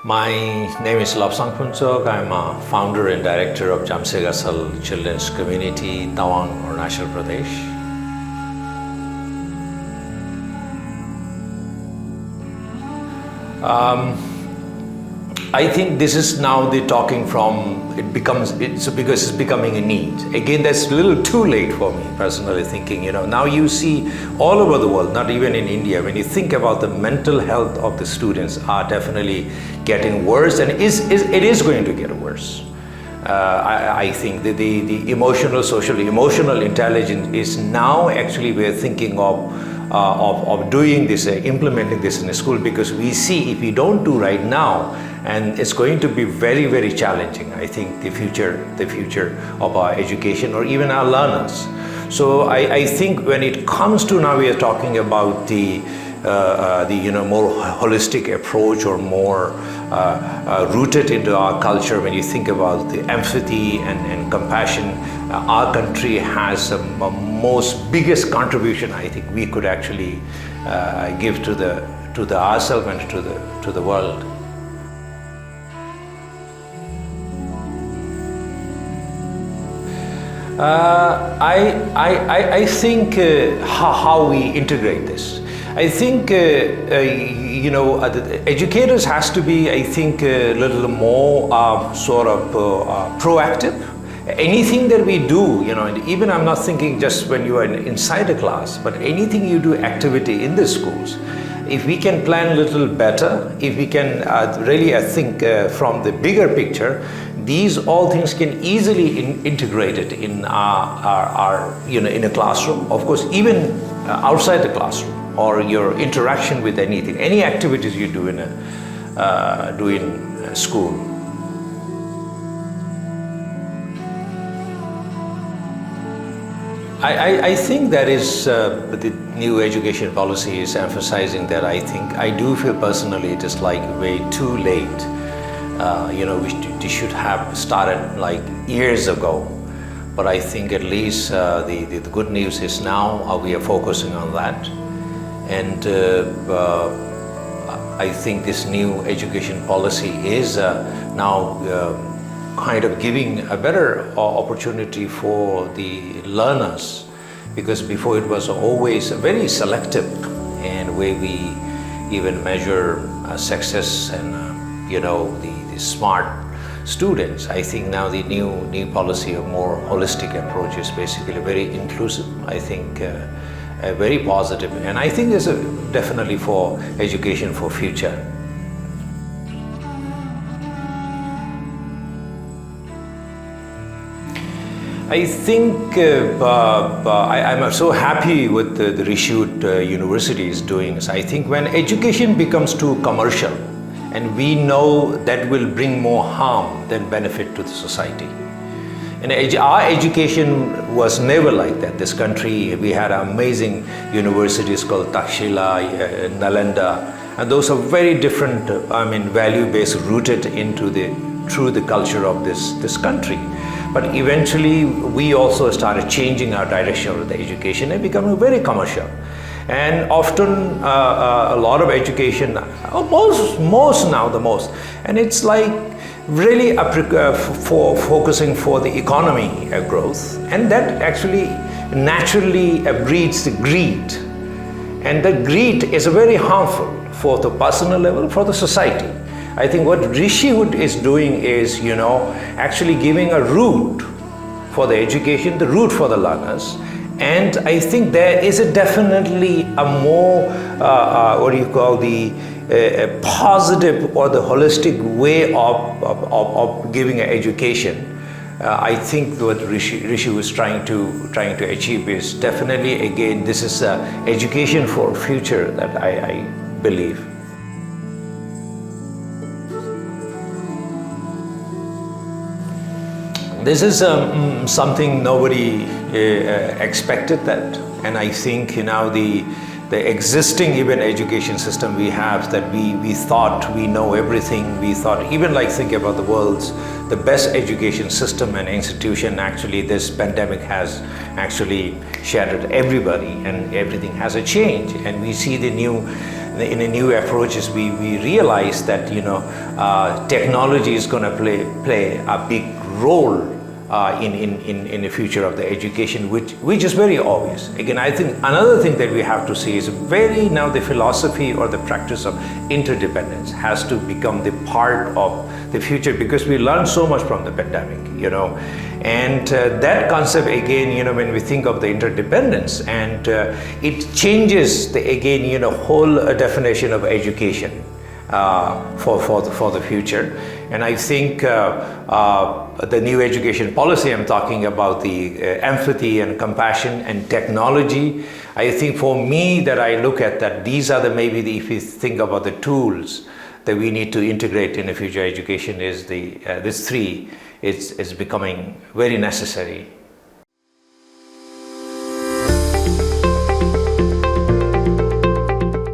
My name is Lobsung Phuntsok. I'm a founder and director of Jhamtse Gatsal Children's Community, Tawang, Arunachal, Pradesh. I think this is now the talking from, because it's becoming a need. Again, that's a little too late for me, personally thinking, now you see all over the world, not even in India, when you think about the mental health of the students are definitely getting worse, and it is going to get worse. I think that the emotional, social, emotional intelligence is now actually we're thinking of doing this, implementing this in a school, because we see if we don't do right now, and it's going to be very, very challenging. I think the future of our education or even our learners. So I think when it comes to now, we are talking about the more holistic approach or more rooted into our culture. When you think about the empathy and compassion, our country has the most biggest contribution I think we could actually give to the ourselves and to the world. I think how we integrate this. I think educators has to be, I think, a little more proactive. Anything that we do, and even I'm not thinking just when you are inside a class, but anything you do activity in the schools, if we can plan a little better, if we can really, I think, from the bigger picture, these all things can easily integrate it in our in a classroom. Of course, even outside the classroom, or your interaction with anything, any activities you do in school. I think that is the new education policy is emphasizing that. I do feel personally it is like way too late. We should have started like years ago. But I think at least the good news is now we are focusing on that. And I think this new education policy is now kind of giving a better opportunity for the learners, because before it was always very selective and way we even measure success and the smart students. I think now the new policy of more holistic approach is basically very inclusive. I think very positive, and I think there's definitely for education for future. I think I'm so happy with the Rishihood University is doing this. I think when education becomes too commercial, and we know that will bring more harm than benefit to the society. And our education was never like that. This country, we had amazing universities called Takshila, Nalanda, and those are very different, value-based, rooted through the culture of this country. But eventually, we also started changing our direction of the education and becoming very commercial. And often, a lot of education, most now the most, and it's like really for focusing for the economy growth, and that actually naturally breeds the greed, and the greed is very harmful for the personal level, for the society. I think what Rishihood is doing is, actually giving a route for the education, the route for the learners. And I think there is definitely a more, a positive or the holistic way of giving an education. I think what Rishi was trying to achieve is definitely, again, this is education for future that I believe. This is something nobody expected that, and I think the existing even education system we have, that we thought we know everything. We thought, even like think about the world's the best education system and institution. Actually, this pandemic has actually shattered everybody, and everything has a change. And we see the in a new approaches, we realize that technology is going to play a big role in the future of the education, which is very obvious. Again, I think another thing that we have to see is now the philosophy or the practice of interdependence has to become the part of the future, because we learned so much from the pandemic, and that concept again, when we think of the interdependence, and it changes the whole definition of education for the future. And I think the new education policy, I'm talking about the empathy and compassion and technology. I think for me, that I look at that, these are if you think about the tools that we need to integrate in the future education, is these three. It's becoming very necessary